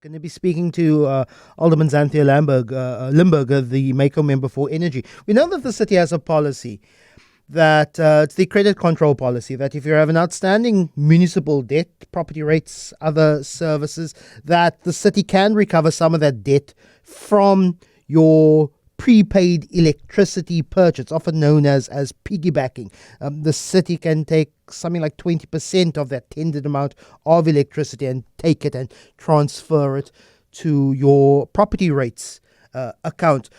Going to be speaking to Alderman Xanthea Limberg, the MACO member for Energy. We know that the city has a policy that it's the credit control policy that if you have an outstanding municipal debt, property rates, other services, that the city can recover some of that debt from your prepaid electricity purchase, often known as piggybacking. The city can take something like 20% of that tendered amount of electricity and take it and transfer it to your property rates account.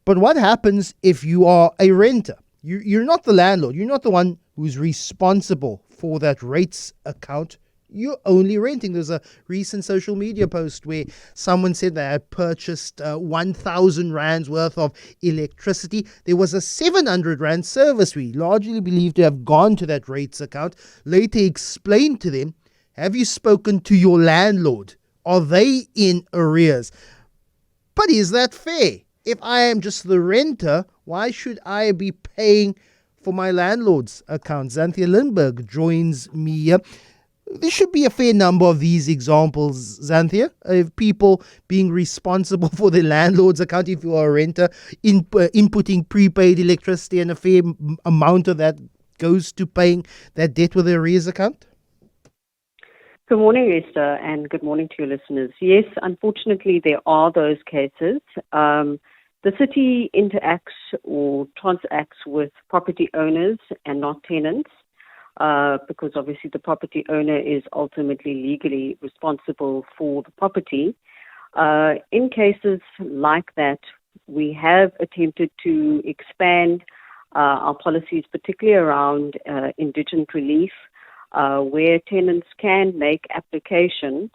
But what happens if you are a renter? You're not the landlord. You're not the one who's responsible for that rates account. You're only renting. There's a recent social media post where someone said they had purchased 1,000 rands worth of electricity. There was a 700 rand service fee, largely believed to have gone to that rates account. Later explained to them, have you spoken to your landlord? Are they in arrears? But is that fair? If I am just the renter, why should I be paying for my landlord's account? Xanthea Limberg joins me here. There should be a fair number of these examples, Xanthea, of people being responsible for their landlord's account if you are a renter, inputting prepaid electricity, and a fair amount of that goes to paying that debt with the arrears account. Good morning, Esther, and good morning to your listeners. Yes, unfortunately, there are those cases. The city interacts or transacts with property owners and not tenants, because obviously the property owner is ultimately legally responsible for the property. In cases like that, we have attempted to expand our policies, particularly around indigent relief, where tenants can make application.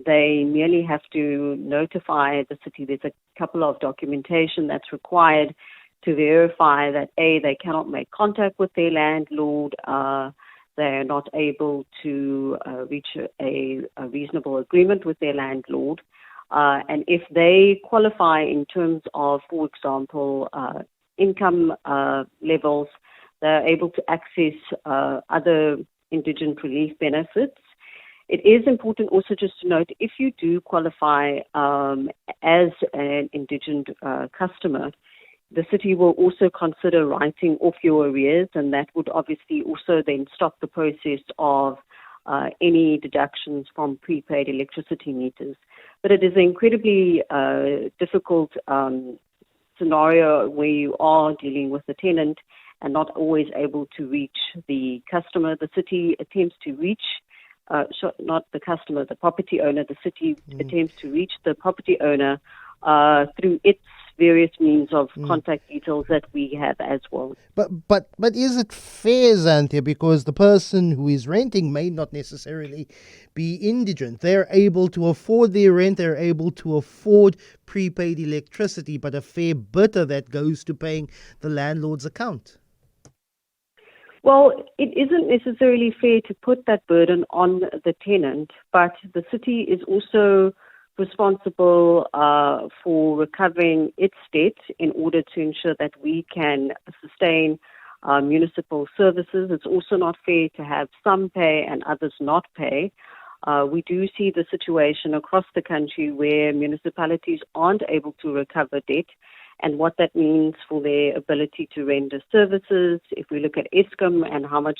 They merely have to notify the city. There's a couple of documentation that's required to verify that, A, they cannot make contact with their landlord, they're not able to reach a reasonable agreement with their landlord, and if they qualify in terms of, for example, income levels, they're able to access other indigent relief benefits. It is important also just to note, if you do qualify as an indigent customer, the city will also consider writing off your arrears, and that would obviously also then stop the process of any deductions from prepaid electricity meters. But it is an incredibly difficult scenario where you are dealing with the tenant and not always able to reach the customer. The city attempts to reach not the customer, the property owner. The city attempts to reach the property owner through its various means of contact details that we have as well. But is it fair, Xanthea, because the person who is renting may not necessarily be indigent? They're able to afford their rent, they're able to afford prepaid electricity, but a fair bit of that goes to paying the landlord's account. Well, it isn't necessarily fair to put that burden on the tenant, but the city is also responsible for recovering its debt in order to ensure that we can sustain municipal services. It's also not fair to have some pay and others not pay. We do see the situation across the country where municipalities aren't able to recover debt, and what that means for their ability to render services. If we look at Eskom and how much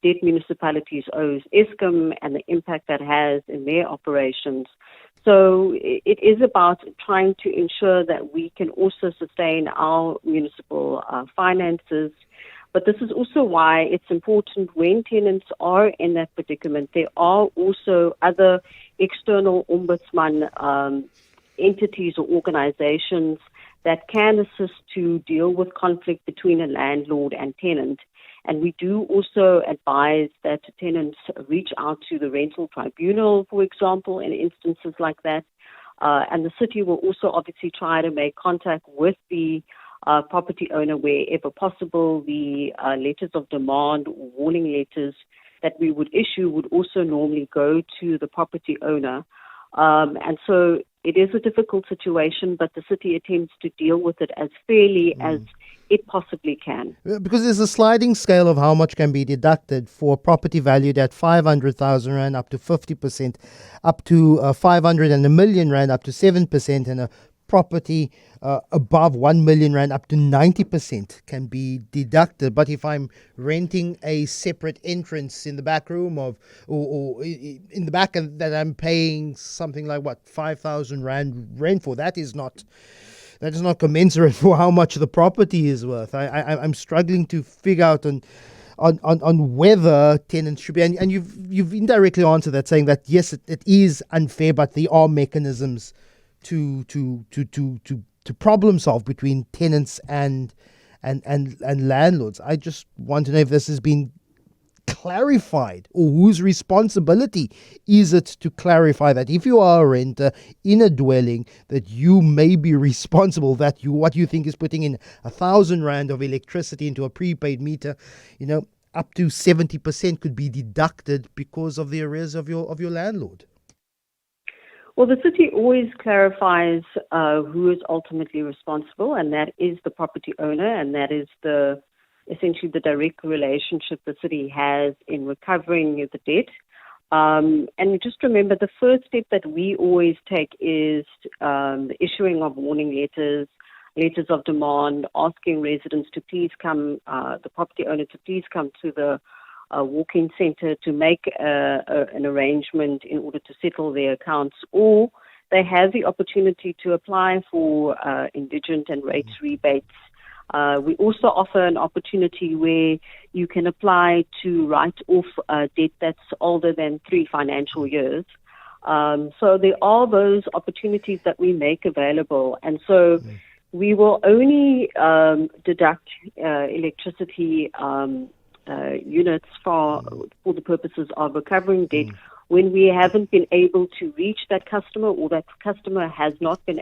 debt municipalities owes Eskom and the impact that has in their operations. So it is about trying to ensure that we can also sustain our municipal finances. But this is also why it's important when tenants are in that predicament, there are also other external ombudsman entities or organizations that can assist to deal with conflict between a landlord and tenant. And we do also advise that tenants reach out to the rental tribunal, for example, in instances like that. And the city will also obviously try to make contact with the property owner wherever possible. The letters of demand or warning letters that we would issue would also normally go to the property owner. And so it is a difficult situation, but the city attempts to deal with it as fairly as it possibly can. Because there's a sliding scale of how much can be deducted for property valued at 500,000 Rand up to 50%, up to 500 and a million Rand up to 7%, and a property above 1 million Rand up to 90% can be deducted. But if I'm renting a separate entrance in the back room or in the back that I'm paying something like 5,000 Rand rent for, that is not commensurate for how much the property is worth. I'm struggling to figure out on whether tenants should be, and you've indirectly answered that, saying that yes, it is unfair, but there are mechanisms to problem solve between tenants and landlords. I just want to know if this has been clarified, or whose responsibility is it to clarify that if you are a renter in a dwelling, that you may be responsible, that what you think is putting in 1,000 Rand of electricity into a prepaid meter, up to 70% could be deducted because of the arrears of your landlord. Well, the city always clarifies who is ultimately responsible, and that is the property owner, and that is essentially the direct relationship the city has in recovering the debt. And just remember, the first step that we always take is the issuing of warning letters of demand, asking residents to please come, the property owner to please come to the walk-in centre to make an arrangement in order to settle their accounts, or they have the opportunity to apply for indigent and rates rebates. We also offer an opportunity where you can apply to write off debt that's older than 3 financial years. So there are those opportunities that we make available. And so we will only deduct electricity units for the purposes of recovering debt when we haven't been able to reach that customer, or that customer has not been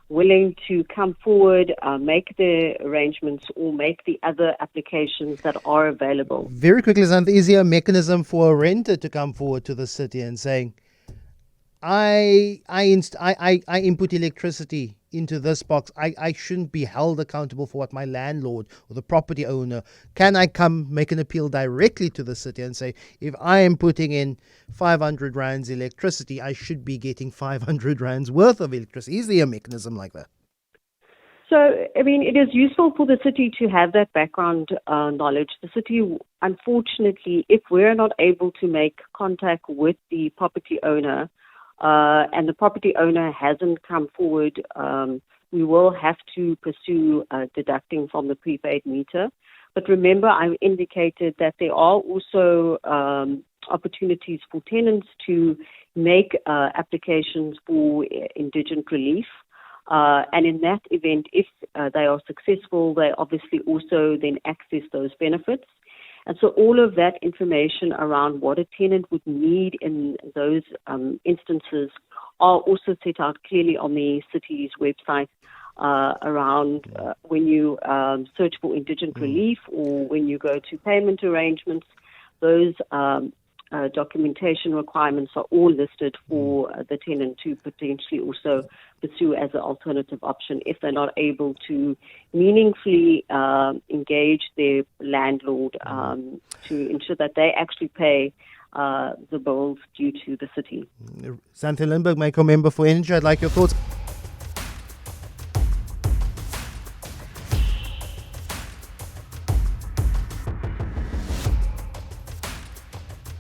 willing to come forward, make the arrangements, or make the other applications that are available. Very quickly, Xanthea, is there a mechanism for a renter to come forward to the city and saying, I input electricity into this box. I shouldn't be held accountable for what my landlord or the property owner. Can I come make an appeal directly to the city and say, if I am putting in 500 Rands electricity, I should be getting 500 Rands worth of electricity? Is there a mechanism like that? So, it is useful for the city to have that background knowledge. The city, unfortunately, if we're not able to make contact with the property owner, and the property owner hasn't come forward, we will have to pursue deducting from the prepaid meter. But remember, I indicated that there are also opportunities for tenants to make applications for indigent relief. And in that event, if they are successful, they obviously also then access those benefits. And so all of that information around what a tenant would need in those instances are also set out clearly on the city's website around when you search for indigent relief, or when you go to payment arrangements. Those documentation requirements are all listed for the tenant to potentially also pursue as an alternative option if they're not able to meaningfully engage their landlord to ensure that they actually pay the bills due to the city. Xanthea Limberg, Mayoral member for Energy, I'd like your thoughts.